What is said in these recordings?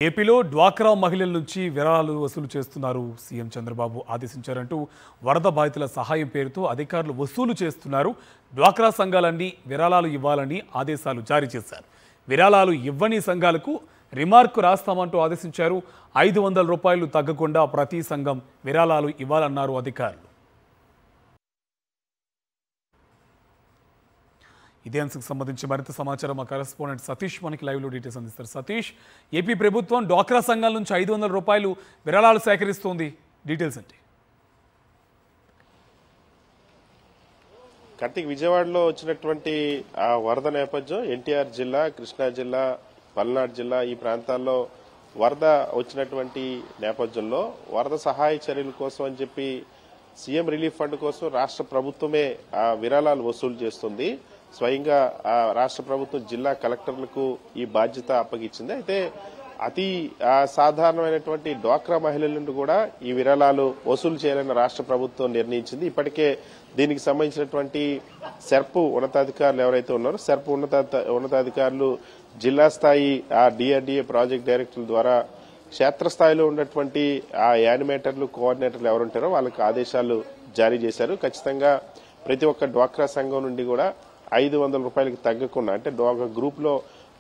ఏపీలో డ్వాక్రా మహిళల నుంచి విరాళాలు వసూలు చేస్తున్నారు. సీఎం చంద్రబాబు ఆదేశించారంటూ వరద బాధితుల సహాయం పేరుతో అధికారులు వసూలు చేస్తున్నారు. డ్వాక్రా సంఘాలన్నీ విరాళాలు ఇవ్వాలని ఆదేశాలు జారీ చేశారు. విరాళాలు ఇవ్వని సంఘాలకు రిమార్క్ రాస్తామంటూ ఆదేశించారు. 500 రూపాయలు తగ్గకుండా ప్రతి సంఘం విరాళాలు ఇవ్వాలన్నారు అధికారులు. ఇదే అంశకు సంబంధించి మరింత సమాచారం మా కరెస్పాండెంట్ సతీష్ మనకి లైవ్లో డీటెయిల్స్ అందిస్తారు. సతీష్, ఏపీ ప్రభుత్వం డ్వాక్రా సంఘాల నుంచి 500 రూపాయలు విరాళాలు సేకరిస్తోంది, డీటెయిల్స్ ఏంటి? కార్తీక్, విజయవాడలో వచ్చినటువంటి ఆ వరద నేపథ్యం ఎన్టీఆర్ జిల్లా, కృష్ణా జిల్లా, పల్నాడు జిల్లా ఈ ప్రాంతాల్లో వరద వచ్చినటువంటి నేపథ్యంలో వరద సహాయ చర్యల కోసం అని చెప్పి సీఎం రిలీఫ్ ఫండ్ కోసం రాష్ట్ర ప్రభుత్వమే ఆ విరాళాలు వసూలు చేస్తుంది. స్వయంగా ఆ రాష్ట్ర ప్రభుత్వం జిల్లా కలెక్టర్లకు ఈ బాధ్యత అప్పగించింది. అయితే అతి సాధారణమైనటువంటి డ్వాక్రా మహిళల నుండి కూడా ఈ విరాళాలు వసూలు చేయాలని రాష్ట్ర ప్రభుత్వం నిర్ణయించింది. ఇప్పటికే దీనికి సంబంధించినటువంటి సెర్ప్ ఉన్నతాధికారులు ఎవరైతే ఉన్నారో సెర్ప్ ఉన్నతాధికారులు జిల్లా స్థాయి ఆ డిఆర్డీఏ ప్రాజెక్ట్ డైరెక్టర్ల ద్వారా క్షేత్రస్థాయిలో ఉన్నటువంటి ఆ యానిమేటర్లు, కోఆర్డినేటర్లు ఎవరుంటారో వాళ్ళకి ఆదేశాలు జారీ చేశారు. ఖచ్చితంగా ప్రతి ఒక్క డ్వాక్రా సంఘం నుండి కూడా 500 రూపాయలకి తగ్గకుండా, అంటే ఒక గ్రూప్ లో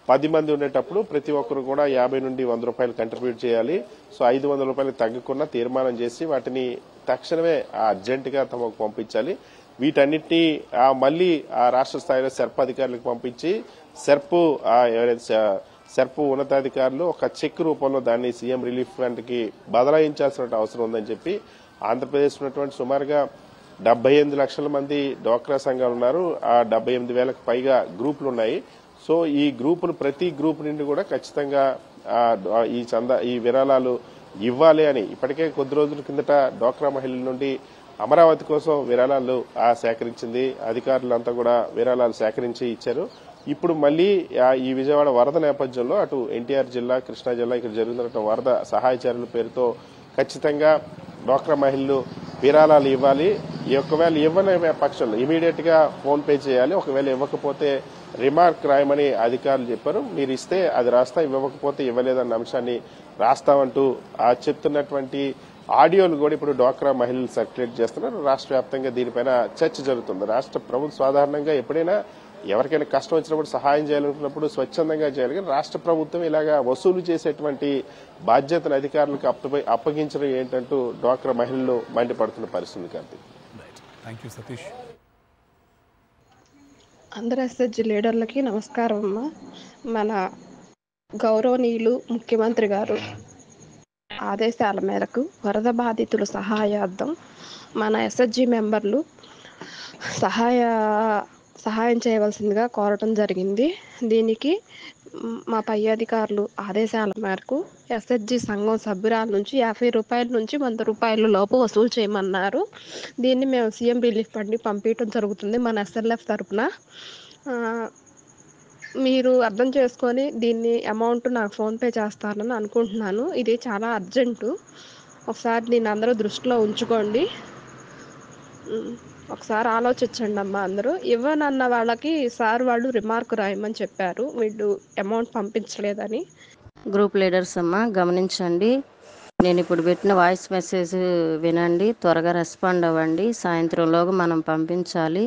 10 మంది ఉండేటప్పుడు ప్రతి ఒక్కరు కూడా 50 నుండి 100 రూపాయలు కంట్రిబ్యూట్ చేయాలి. సో 500 రూపాయలకు తగ్గకుండా తీర్మానం చేసి వాటిని తక్షణమే అర్జెంట్ గా తమకు పంపించాలి. వీటన్నిటినీ మళ్లీ ఆ రాష్ట్ర స్థాయిలో సెర్ప్ అధికారులకు పంపించి సెర్ప్ ఉన్నతాధికారులు ఒక చెక్ రూపంలో దాన్ని సీఎం రిలీఫ్ ఫండ్ కి బదలాయించాల్సిన అవసరం ఉందని చెప్పి ఆంధ్రప్రదేశ్ ఉన్నటువంటి సుమారుగా 78 లక్షల మంది డ్వాక్రా సంఘాలు ఉన్నారు. ఆ 78,000కు పైగా గ్రూపులు ఉన్నాయి. సో ఈ గ్రూపులు ప్రతి గ్రూప్ నుండి కూడా ఖచ్చితంగా ఈ విరాళాలు ఇవ్వాలి అని ఇప్పటికే కొద్ది రోజుల కిందట డ్వాక్రా మహిళల నుండి అమరావతి కోసం విరాళాలు సేకరించింది. అధికారులంతా కూడా విరాళాలు సేకరించి ఇచ్చారు. ఇప్పుడు మళ్లీ ఈ విజయవాడ వరద నేపథ్యంలో అటు ఎన్టీఆర్ జిల్లా, కృష్ణా జిల్లా ఇక్కడ జరుగుతున్న వరద సహాయ చర్యల పేరుతో ఖచ్చితంగా డ్వాక్రా మహిళలు విరాళాలు ఇవ్వాలి. ఒకవేళ ఇవ్వని పక్షంలో ఇమీడియట్ గా ఫోన్ పే చేయాలి. ఒకవేళ ఇవ్వకపోతే రిమార్క్ రాయమని అధికారులు చెప్పారు. మీరు ఇస్తే అది రాస్తా, ఇవ్వకపోతే ఇవ్వలేదన్న అంశాన్ని రాస్తామంటూ చెప్తున్నటువంటి ఆడియోలు కూడా ఇప్పుడు డ్వాక్రా మహిళలు సర్క్యులేట్ చేస్తున్నారు. రాష్ట్ర వ్యాప్తంగా దీనిపైన చర్చ జరుగుతుంది. రాష్ట్ర ప్రభుత్వం సాధారణంగా ఎప్పుడైనా ఎవరికైనా కష్టం వచ్చినప్పుడు సహాయం చేయాలనుకున్నప్పుడు స్వచ్ఛందంగా చేయాలి. కానీ రాష్ట్ర ప్రభుత్వం ఇలాగా వసూలు చేసేటువంటి బాధ్యతను అధికారులకు అప్పగించడం ఏంటంటూ డ్వాక్రా మహిళలు మండిపడుతున్న పరిస్థితి. కార్తీక్, సతీష్. అందరు ఎస్ఎస్జి లీడర్లకి నమస్కారం అమ్మా. మన గౌరవనీయులు ముఖ్యమంత్రి గారు ఆదేశాల మేరకు వరద బాధితుల సహాయార్థం మన ఎస్ఎస్జి మెంబర్లు సహాయం చేయవలసిందిగా కోరటం జరిగింది. దీనికి మా పై అధికారులు ఆదేశాల మేరకు ఎస్హెచ్జి సంఘం సభ్యురాల నుంచి 50 రూపాయల నుంచి 100 రూపాయల లోపు వసూలు చేయమన్నారు. దీన్ని మేము సీఎం రిలీఫ్ ఫండ్ని పంపించడం జరుగుతుంది మన ఎస్ఎల్ఎఫ్ తరఫున. మీరు అర్థం చేసుకొని దీన్ని అమౌంట్ నాకు ఫోన్పే చేస్తారని అనుకుంటున్నాను. ఇది చాలా అర్జెంటు. ఒకసారి దీన్ని అందరూ దృష్టిలో ఉంచుకోండి. ఒకసారి ఆలోచించండి అమ్మా. అందరూ ఇవ్వనన్న వాళ్ళకి సార్ వాళ్ళు రిమార్క్ రాయమని చెప్పారు, వీళ్ళు అమౌంట్ పంపించలేదని. గ్రూప్ లీడర్స్ అమ్మా గమనించండి. నేను ఇప్పుడు పెట్టిన వాయిస్ మెసేజ్ వినండి, త్వరగా రెస్పాండ్ అవ్వండి. సాయంత్రంలోగా మనం పంపించాలి.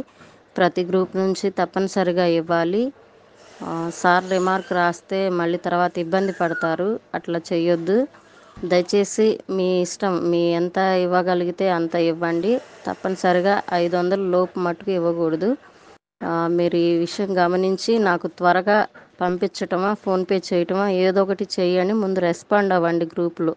ప్రతి గ్రూప్ నుంచి తప్పనిసరిగా ఇవ్వాలి. సార్ రిమార్క్ రాస్తే మళ్ళీ తర్వాత ఇబ్బంది పడతారు, అట్లా చేయొద్దు. దయచేసి మీ ఇష్టం, మీ ఎంత ఇవ్వగలిగితే అంత ఇవ్వండి. తప్పనిసరిగా 500 లోపు మట్టుకు ఇవ్వకూడదు. మీరు ఈ విషయం గమనించి నాకు త్వరగా పంపించటమా, ఫోన్పే చేయటమా ఏదో ఒకటి చేయండి. ముందు రెస్పాండ్ అవ్వండి గ్రూప్లో.